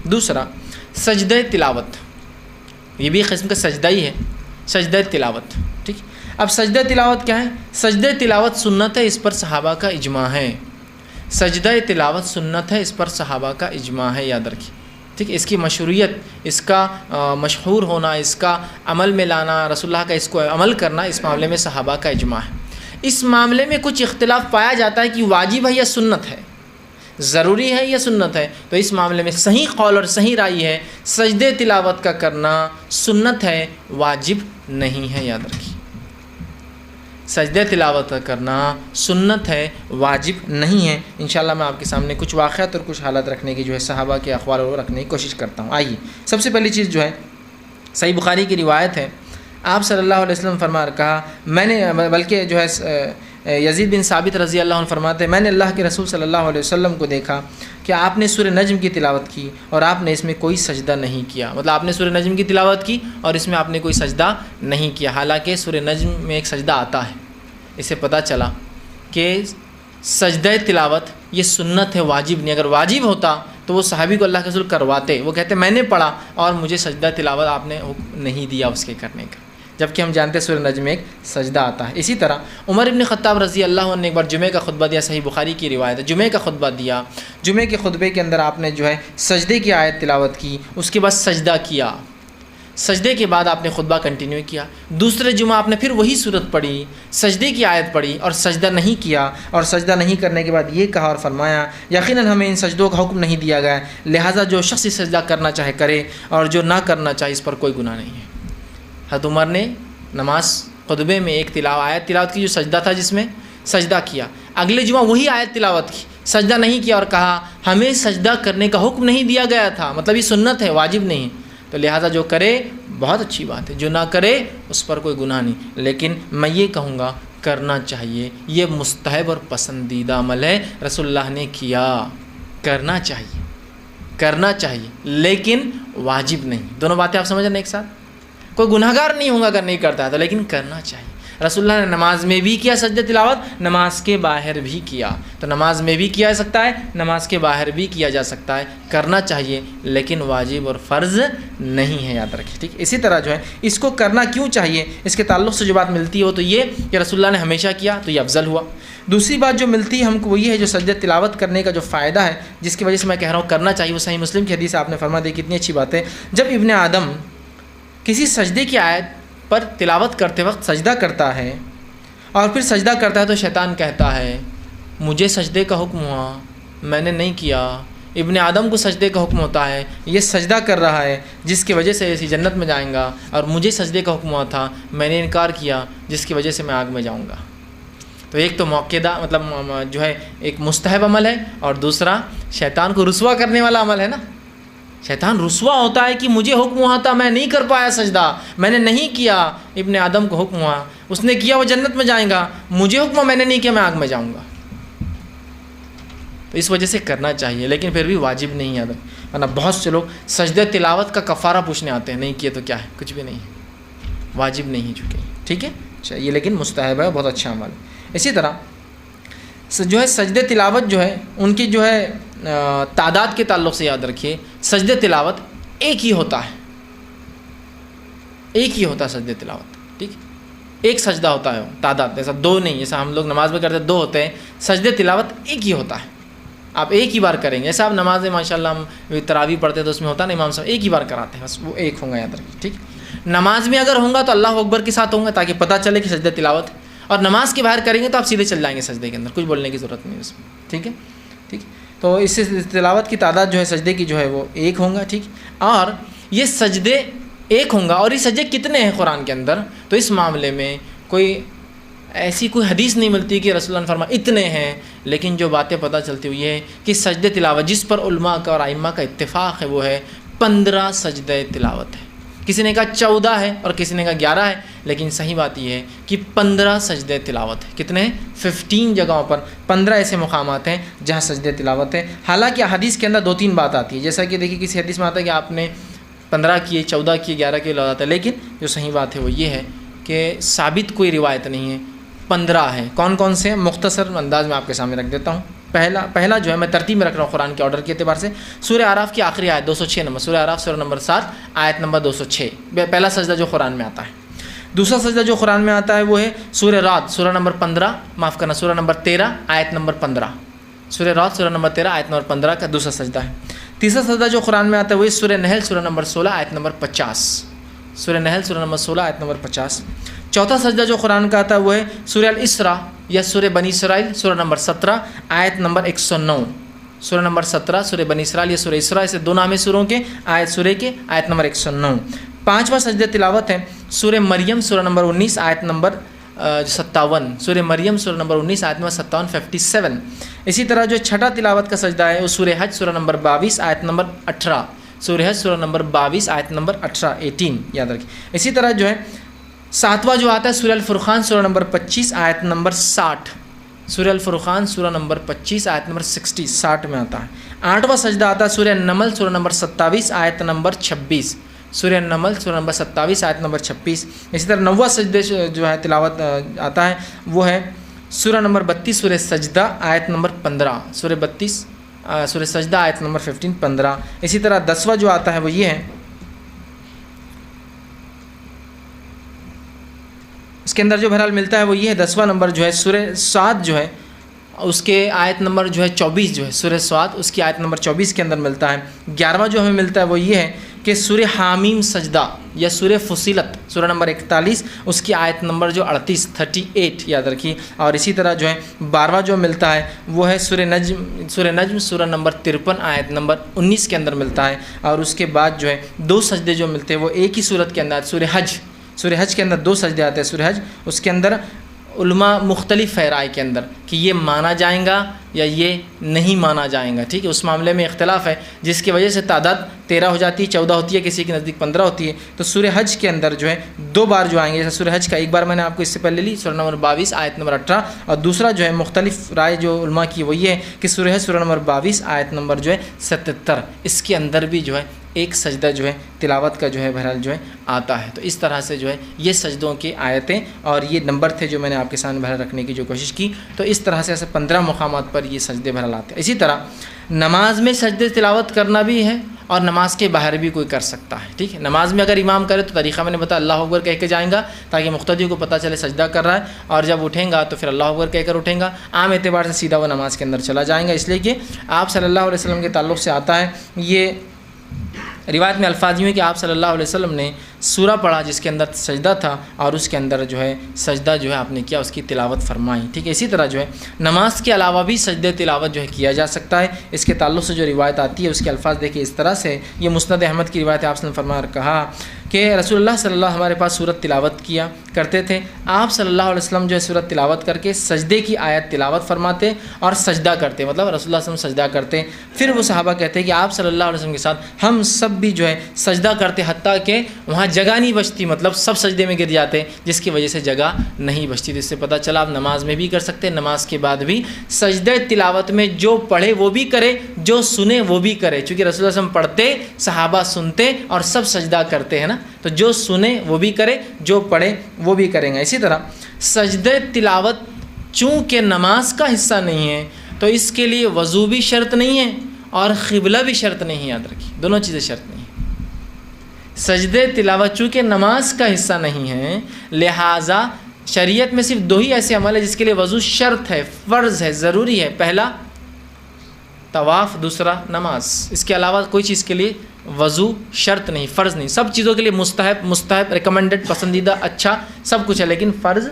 دوسرا سجدہ تلاوت، یہ بھی قسم کا سجدہ ہی ہے، سجدہ تلاوت، ٹھیک۔ اب سجدہ تلاوت کیا ہے؟ سجدہ تلاوت سنت ہے، اس پر صحابہ کا اجماع ہے۔ سجدہ تلاوت سنت ہے، اس پر صحابہ کا اجماع ہے، یاد رکھیے، ٹھیک۔ اس کی مشروعیت، اس کا مشہور ہونا، اس کا عمل میں لانا، رسول اللہ کا اس کو عمل کرنا، اس معاملے میں صحابہ کا اجماع ہے۔ اس معاملے میں کچھ اختلاف پایا جاتا ہے کہ واجب ہے یا سنت ہے، ضروری ہے یا سنت ہے، تو اس معاملے میں صحیح قول اور صحیح رائے ہے سجدہ تلاوت کا کرنا سنت ہے، واجب نہیں ہے، یاد رکھیے، سجدہ تلاوت کا کرنا سنت ہے، واجب نہیں ہے۔ انشاءاللہ میں آپ کے سامنے کچھ واقعات اور کچھ حالات رکھنے کی جو ہے صحابہ کے اقوال وہ رکھنے کی کوشش کرتا ہوں۔ آئیے، سب سے پہلی چیز جو ہے صحیح بخاری کی روایت ہے، آپ صلی اللہ علیہ وسلم فرما کہا، میں نے، بلکہ جو ہے یزید بن ثابت رضی اللہ عنہ فرماتے ہیں، میں نے اللہ کے رسول صلی اللہ علیہ وسلم کو دیکھا کہ آپ نے سورہ نجم کی تلاوت کی اور آپ نے اس میں کوئی سجدہ نہیں کیا، مطلب آپ نے سورہ نجم کی تلاوت کی اور اس میں آپ نے کوئی سجدہ نہیں کیا، حالانکہ سورہ نجم میں ایک سجدہ آتا ہے۔ اس سے پتہ چلا کہ سجدہ تلاوت یہ سنت ہے، واجب نہیں۔ اگر واجب ہوتا تو وہ صحابی کو اللہ کے رسول کرواتے، وہ کہتے میں نے پڑھا اور مجھے سجدہ تلاوت آپ نے حکم نہیں دیا اس کے کرنے کا، جبکہ ہم جانتے ہیں سورہ نجم میں ایک سجدہ آتا ہے۔ اسی طرح عمر ابن خطاب رضی اللہ عنہ نے ایک بار جمعہ کا خطبہ دیا، صحیح بخاری کی روایت ہے، جمعہ کا خطبہ دیا، جمعہ کے خطبے کے اندر آپ نے جو ہے سجدے کی آیت تلاوت کی، اس کے بعد سجدہ کیا، سجدے کے بعد آپ نے خطبہ کنٹینیو کیا، دوسرے جمعہ آپ نے پھر وہی صورت پڑھی، سجدے کی آیت پڑھی اور سجدہ نہیں کیا، اور سجدہ نہیں کرنے کے بعد یہ کہا اور فرمایا یقیناً ہمیں ان سجدوں کا حکم نہیں دیا گیا، لہٰذا جو شخص سجدہ کرنا چاہے کرے اور جو نہ کرنا چاہے اس پر کوئی گناہ نہیں ہے۔ حضرت عمر نے نماز خطبے میں ایک آیت تلاوت کی جو سجدہ تھا، جس میں سجدہ کیا، اگلے جمعہ وہی آیت تلاوت کی، سجدہ نہیں کیا اور کہا ہمیں سجدہ کرنے کا حکم نہیں دیا گیا تھا، مطلب یہ سنت ہے، واجب نہیں، تو لہٰذا جو کرے بہت اچھی بات ہے، جو نہ کرے اس پر کوئی گناہ نہیں، لیکن میں یہ کہوں گا کرنا چاہیے، یہ مستحب اور پسندیدہ عمل ہے، رسول اللہ نے کیا، کرنا چاہیے، کرنا چاہیے لیکن واجب نہیں۔ دونوں باتیں آپ سمجھ رہے ہیں ایک ساتھ؟ کوئی گناہ گار نہیں ہوگا اگر نہیں کرتا ہے تو، لیکن کرنا چاہیے۔ رسول اللہ نے نماز میں بھی کیا سجدہ تلاوت، نماز کے باہر بھی کیا، تو نماز میں بھی کیا جا سکتا ہے، نماز کے باہر بھی کیا جا سکتا ہے، کرنا چاہیے لیکن واجب اور فرض نہیں ہے، یاد رکھیے، ٹھیک۔ اسی طرح جو ہے اس کو کرنا کیوں چاہیے، اس کے تعلق سے جو بات ملتی ہے وہ تو یہ کہ رسول اللہ نے ہمیشہ کیا تو یہ افضل ہوا۔ دوسری بات جو ملتی ہے ہم کو وہ یہ ہے، جو سجدہ تلاوت کرنے کا جو فائدہ ہے جس کی وجہ سے میں کہہ رہا ہوں کرنا چاہیے، وہ صحیح مسلم کی حدیث آپ نے فرما دی، کتنی اچھی بات ہے، جب ابن آدم کسی سجدے کی آیت پر تلاوت کرتے وقت سجدہ کرتا ہے اور پھر سجدہ کرتا ہے تو شیطان کہتا ہے مجھے سجدے کا حکم ہوا، میں نے نہیں کیا، ابن آدم کو سجدے کا حکم ہوتا ہے، یہ سجدہ کر رہا ہے جس کی وجہ سے اسی جنت میں جائیں گا، اور مجھے سجدے کا حکم ہوا تھا، میں نے انکار کیا جس کی وجہ سے میں آگ میں جاؤں گا۔ تو ایک تو موقعہ مطلب جو ہے ایک مستحب عمل ہے، اور دوسرا شیطان کو رسوا کرنے والا عمل ہے نا، شیطان رسوا ہوتا ہے کہ مجھے حکم ہوا تھا میں نہیں کر پایا سجدہ، میں نے نہیں کیا، ابن آدم کو حکم ہوا اس نے کیا وہ جنت میں جائیں گا، مجھے حکم ہوا میں نے نہیں کیا میں آگ میں جاؤں گا۔ تو اس وجہ سے کرنا چاہیے لیکن پھر بھی واجب نہیں ہے، ورنہ بہت سے لوگ سجدہ تلاوت کا کفارہ پوچھنے آتے ہیں، نہیں کیے تو کیا ہے، کچھ بھی نہیں ہے، واجب نہیں چکے، ٹھیک ہے، چاہیے لیکن مستحب ہے، بہت اچھا عمل ہے۔ اسی طرح جو ہے سجدہ تلاوت جو ہے ان کی جو ہے تعداد کے تعلق سے یاد رکھیے، سجدہ تلاوت ایک ہی ہوتا ہے، ایک ہی ہوتا ہے سجدہ تلاوت، ٹھیک، ایک سجدہ ہوتا ہے، تعداد ایسا دو نہیں، جیسا ہم لوگ نماز میں کرتے ہیں دو ہوتے ہیں، سجدہ تلاوت ایک ہی ہوتا ہے، آپ ایک ہی بار کریں گے، جیسا آپ نماز میں ماشاءاللہ ہم تراویح پڑھتے ہیں تو اس میں ہوتا ہے نا امام صاحب ایک ہی بار کراتے ہیں، بس وہ ایک ہوں گا، یاد رکھیے، ٹھیک۔ نماز میں اگر ہوں گا تو اللہ اکبر کے ساتھ ہوں گا تاکہ پتہ چلے کہ سجدہ تلاوت، اور نماز کے باہر کریں گے تو آپ سیدھے چل جائیں گے سجدے کے اندر، کچھ بولنے کی ضرورت نہیں اس میں، ٹھیک ہے، ٹھیک۔ تو اس سے تلاوت کی تعداد جو ہے سجدے کی جو ہے وہ ایک ہوں گا، ٹھیک، اور یہ سجدے ایک ہوں گا، اور یہ سجدے کتنے ہیں قرآن کے اندر، تو اس معاملے میں کوئی ایسی کوئی حدیث نہیں ملتی کہ رسول اللہ نے فرمایا اتنے ہیں، لیکن جو باتیں پتہ چلتی ہوئی ہے کہ سجدہ تلاوت جس پر علماء کا اور ائمہ کا اتفاق ہے وہ ہے 15 سجدہ تلاوت ہے، کسی نے کہا 14 ہے اور کسی نے کہا 11 ہے، لیکن صحیح بات یہ ہے کہ 15 سجدہ تلاوت ہے، کتنے ہیں 15 جگہوں پر 15 ایسے مقامات ہیں جہاں سجدہ تلاوت ہے۔ حالانکہ حدیث کے اندر 2-3 بات آتی ہے، جیسا کہ دیکھیے کسی حدیث میں آتا ہے کہ آپ نے 15 کیے، 14 کیے، 11 کیے لگاتا ہے، لیکن جو صحیح بات ہے وہ یہ ہے کہ ثابت کوئی روایت نہیں ہے، 15 ہے۔ کون کون سے؟ مختصر انداز میں آپ کے سامنے رکھ دیتا ہوں۔ پہلا جو ہے میں ترتیب میں رکھ رہا ہوں قرآن کے آرڈر کے اعتبار سے، سورہ اعراف کی آخری آیت 206 نمبر، سورہ اعراف سورہ نمبر 7 آیت نمبر 206، پہلا سجدہ جو قرآن میں آتا ہے۔ دوسرا سجدہ جو قرآن میں آتا ہے وہ ہے سورہ رعد سورہ نمبر 15، معاف کرنا سورہ نمبر 13 آیت نمبر 15، سورہ رعد سورہ نمبر 13 آیت نمبر 15 کا دوسرا سجدہ ہے۔ تیسرا سجدہ جو قرآن میں آتا ہے وہ سورہ نحل سورہ نمبر 16 آیت نمبر 50، سورہ نحل سورہ نمبر 16 آیت نمبر 50۔ چوتھا سجدہ جو قرآن کا آتا ہے وہ ہے سورہ الاسراء یا سورہ بنی اسرائیل سورہ نمبر 17 آیت نمبر 109، سورہ نمبر 17 سورہ بنی اسرائیل یا سورہ اسراء، سے دو نام سوروں کے سورہ کے آیت نمبر 109۔ پانچواں سجدہ تلاوت ہے سورہ مریم سورہ نمبر 19 آیت نمبر 57، سورہ مریم سورہ نمبر 19 آیت نمبر 57 57۔ اسی طرح جو چھٹا تلاوت کا سجدہ ہے وہ سورہ حج سورہ نمبر 22 آیت نمبر 18، سورہ حج سورہ نمبر 22 آیت نمبر 18 یاد رکھیں۔ اسی طرح جو ہے ساتواں جو آتا ہے سورہ الفرقان سورہ نمبر 25 آیت نمبر 60، سورہ الفرقان سورہ نمبر 25 آیت نمبر 60 میں آتا ہے۔ آٹھواں سجدہ آتا ہے سورہ نمل سورہ نمبر 27 آیت نمبر 26، سورہ نمل سورہ نمبر 27 آیت نمبر 26۔ اسی طرح نواں سجدے جو ہے تلاوت آتا ہے وہ ہے سورہ نمبر 32 سورہ سجدہ آیت نمبر 15، سورہ 32 سورہ سجدہ آیت نمبر 15۔ اسی طرح 10واں جو آتا ہے وہ یہ ہے، اس کے اندر جو بہرحال ملتا ہے وہ یہ ہے 10واں نمبر جو ہے سورہ صاد جو ہے اس کے آیت نمبر جو ہے 24 جو ہے سورہ صاد اس کی آیت نمبر 24 کے اندر ملتا ہے۔ 11واں جو ہمیں ملتا ہے وہ یہ ہے کہ سورہ حامیم سجدہ یا سورہ فصیلت سورہ نمبر 41 اس کی آیت نمبر جو 38 یاد رکھیے۔ اور اسی طرح جو ہے 12واں جو ملتا ہے وہ ہے سورہ نجم سورہ نمبر 53 آیت نمبر 19 کے اندر ملتا ہے۔ اور اس کے بعد جو ہے دو سجدے جو ملتے ہیں وہ ایک ہی صورت کے اندر، سورہ حج کے اندر دو سجدے آتے ہیں، سورہ حج اس کے اندر علماء مختلف ہے رائے کے اندر کہ یہ مانا جائیں گا یا یہ نہیں مانا جائیں گا، ٹھیک ہے، اس معاملے میں اختلاف ہے جس کی وجہ سے تعداد 13 ہو جاتی ہے، 14 ہوتی ہے، کسی کے نزدیک 15 ہوتی ہے۔ تو سورہ حج کے اندر جو ہے دو بار جو آئیں گے، جیسے سورہ حج کا ایک بار میں نے آپ کو اس سے پہلے لی سورہ نمبر 22 آیت نمبر 18، اور دوسرا جو ہے مختلف رائے جو علماء کی وہ یہ ہے کہ سورہ حج سورہ نمبر 22 آیت نمبر جو ہے 77، اس کے اندر بھی جو ہے ایک سجدہ جو ہے تلاوت کا جو ہے بہرحال جو ہے آتا ہے۔ تو اس طرح سے جو ہے یہ سجدوں کی آیتیں اور یہ نمبر تھے جو میں نے آپ کے سامنے بہرحال رکھنے کی جو کوشش کی۔ تو اس طرح سے ایسے 15 مقامات پر یہ سجدے بہرحال آتے ہیں۔ اسی طرح نماز میں سجدے تلاوت کرنا بھی ہے اور نماز کے باہر بھی کوئی کر سکتا ہے، ٹھیک ہے۔ نماز میں اگر امام کرے تو طریقہ میں نے بتایا اللہ اکبر کہہ کے جائیں گا تاکہ مقتدی کو پتہ چلے سجدہ کر رہا ہے، اور جب اٹھیں گا تو پھر اللہ اکبر کہہ کر اٹھیں گا، عام اعتبار سے سیدھا وہ نماز کے اندر چلا جائیں گا، اس لیے کہ آپ صلی اللہ علیہ وسلم کے تعلق سے آتا ہے۔ یہ روایت میں الفاظ یوں ہے کہ آپ صلی اللہ علیہ وسلم نے سورہ پڑھا جس کے اندر سجدہ تھا، اور اس کے اندر جو ہے سجدہ جو ہے آپ نے کیا، اس کی تلاوت فرمائی، ٹھیک ہے۔ اسی طرح جو ہے نماز کے علاوہ بھی سجدہ تلاوت جو ہے کیا جا سکتا ہے۔ اس کے تعلق سے جو روایت آتی ہے اس کے الفاظ دیکھیے اس طرح سے، یہ مسند احمد کی روایت ہے، آپ نے فرمایا کہا کہ رسول اللہ صلی اللہ ہمارے پاس سورت تلاوت کیا کرتے تھے، آپ صلی اللہ علیہ وسلم جو ہے سورت تلاوت کر کے سجدے کی آیت تلاوت فرماتے اور سجدہ کرتے، مطلب رسول اللہ صلی اللہ علیہ وسلم سجدہ کرتے، پھر وہ صحابہ کہتے کہ آپ صلی اللہ علیہ وسلم کے ساتھ ہم سب بھی جو ہے سجدہ کرتے، حتیٰ کہ وہاں جگہ نہیں بچتی، مطلب سب سجدے میں گر جاتے جس کی وجہ سے جگہ نہیں بچتی۔ تو اس سے پتہ چلا آپ نماز میں بھی کر سکتے ہیں، نماز کے بعد بھی سجدہ تلاوت میں جو پڑھے وہ بھی کرے، جو سنے وہ بھی کرے، چونکہ رسول اللہ صلی اللہ علیہ وسلم پڑھتے، صحابہ سنتے اور سب سجدہ کرتے ہیں نا، تو جو سنے وہ بھی کرے، جو پڑھے وہ بھی کریں گے۔ اسی طرح سجدہ تلاوت چونکہ نماز کا حصہ نہیں ہے تو اس کے لیے وضو بھی شرط نہیں ہے اور قبلہ بھی شرط نہیں ہے، یاد رکھیے دونوں چیزیں شرط نہیں ہیں۔ سجدہ تلاوت چونکہ نماز کا حصہ نہیں ہے لہٰذا شریعت میں صرف دو ہی ایسے عمل ہے جس کے لیے وضو شرط ہے، فرض ہے، ضروری ہے، پہلا طواف، دوسرا نماز۔ اس کے علاوہ کوئی چیز کے لیے وضو شرط نہیں، فرض نہیں، سب چیزوں کے لیے مستحب ریکمنڈڈ، پسندیدہ، اچھا سب کچھ ہے، لیکن فرض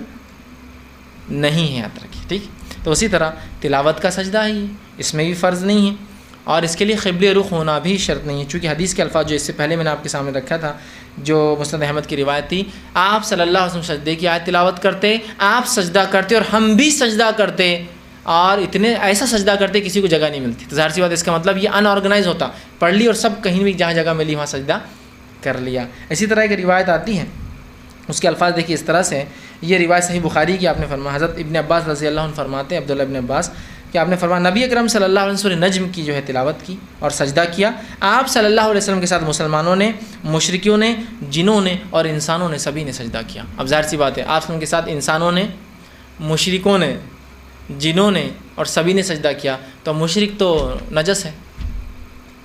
نہیں ہے، یاد رکھیے، ٹھیک۔ تو اسی طرح تلاوت کا سجدہ ہی اس میں بھی فرض نہیں ہے، اور اس کے لیے قبلہ رخ ہونا بھی شرط نہیں ہے، چونکہ حدیث کے الفاظ جو اس سے پہلے میں نے آپ کے سامنے رکھا تھا جو مسند احمد کی روایت تھی، آپ صلی اللہ علیہ وسلم سجدے کی آیت تلاوت کرتے، آپ سجدہ کرتے اور ہم بھی سجدہ کرتے، اور اتنے ایسا سجدہ کرتے کسی کو جگہ نہیں ملتی۔ تو ظاہر سی بات اس کا مطلب یہ ان آرگنائز ہوتا، پڑھ لی اور سب کہیں بھی جہاں جگہ ملی وہاں سجدہ کر لیا۔ اسی طرح ایک روایت آتی ہے، اس کے الفاظ دیکھیے اس طرح سے، یہ روایت صحیح بخاری کی آپ نے فرمایا، حضرت ابن عباس رضی اللہ عنہ فرماتے ہیں، عبداللہ ابن عباس کہ آپ نے فرمایا نبی اکرم صلی اللہ علیہ وسلم سورہ نجم کی جو ہے تلاوت کی اور سجدہ کیا، آپ صلی اللہ علیہ وسلم کے ساتھ مسلمانوں نے، مشرکیوں نے، جنوں نے اور انسانوں نے سبھی نے سجدہ کیا۔ اب ظاہر سی بات ہے آپ کے ساتھ انسانوں نے، مشرکوں نے، جنوں نے اور سبھی نے سجدہ کیا تو مشرک تو نجس ہے،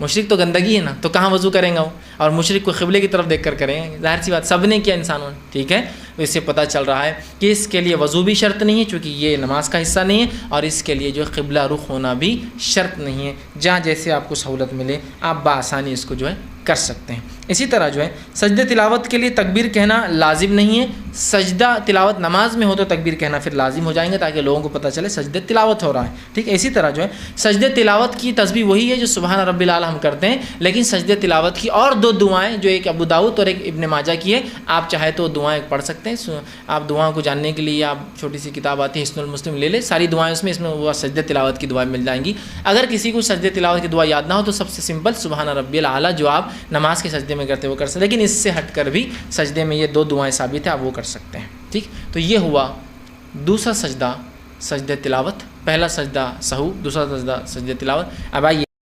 مشرک تو گندگی ہے نا، تو کہاں وضو کریں گا وہ؟ اور مشرک کو قبلے کی طرف دیکھ کر کریں گے، ظاہر سی بات سب نے کیا انسانوں نے، ٹھیک ہے؟ تو اس سے پتہ چل رہا ہے کہ اس کے لیے وضو بھی شرط نہیں ہے، چونکہ یہ نماز کا حصہ نہیں ہے، اور اس کے لیے جو ہے قبلہ رخ ہونا بھی شرط نہیں ہے، جہاں جیسے آپ کو سہولت ملے آپ بآسانی اس کو جو ہے کر سکتے ہیں۔ اسی طرح جو ہے سجدہ تلاوت کے لیے تکبیر کہنا لازم نہیں ہے، سجدہ تلاوت نماز میں ہو تو تکبیر کہنا پھر لازم ہو جائیں گے تاکہ لوگوں کو پتہ چلے سجدہ تلاوت ہو رہا ہے، ٹھیک ہے؟ اسی طرح جو ہے سجدہ تلاوت کی تسبیح وہی ہے جو سبحان رب الاعلیٰ ہم کرتے ہیں، لیکن سجدہ تلاوت کی اور دو دعائیں جو ایک ابو داؤد اور ایک ابن ماجہ کی ہے، آپ چاہے تو دعائیں پڑھ سکتے ہیں۔ آپ دعاؤں کو جاننے کے لیے آپ چھوٹی سی کتاب آتی ہے حصن المسلم لے لیں، ساری دعائیں اس میں وہ سجدہ تلاوت کی دعائیں مل جائیں گی۔ اگر کسی کو سجدہ تلاوت کی دعا یاد نہ ہو تو سب سے سمپل سبحان ربی الاعلیٰ جو آپ نماز کے سجدے میں کرتے وہ کر سکتے، لیکن اس سے ہٹ کر بھی سجدے میں یہ دو دعائیں ثابت ہیں، آپ وہ کر سکتے ہیں، ٹھیک؟ تو یہ ہوا دوسرا سجدہ سجدہ تلاوت، پہلا سجدہ سہو، دوسرا سجدہ سجدہ تلاوت۔ اب آئیے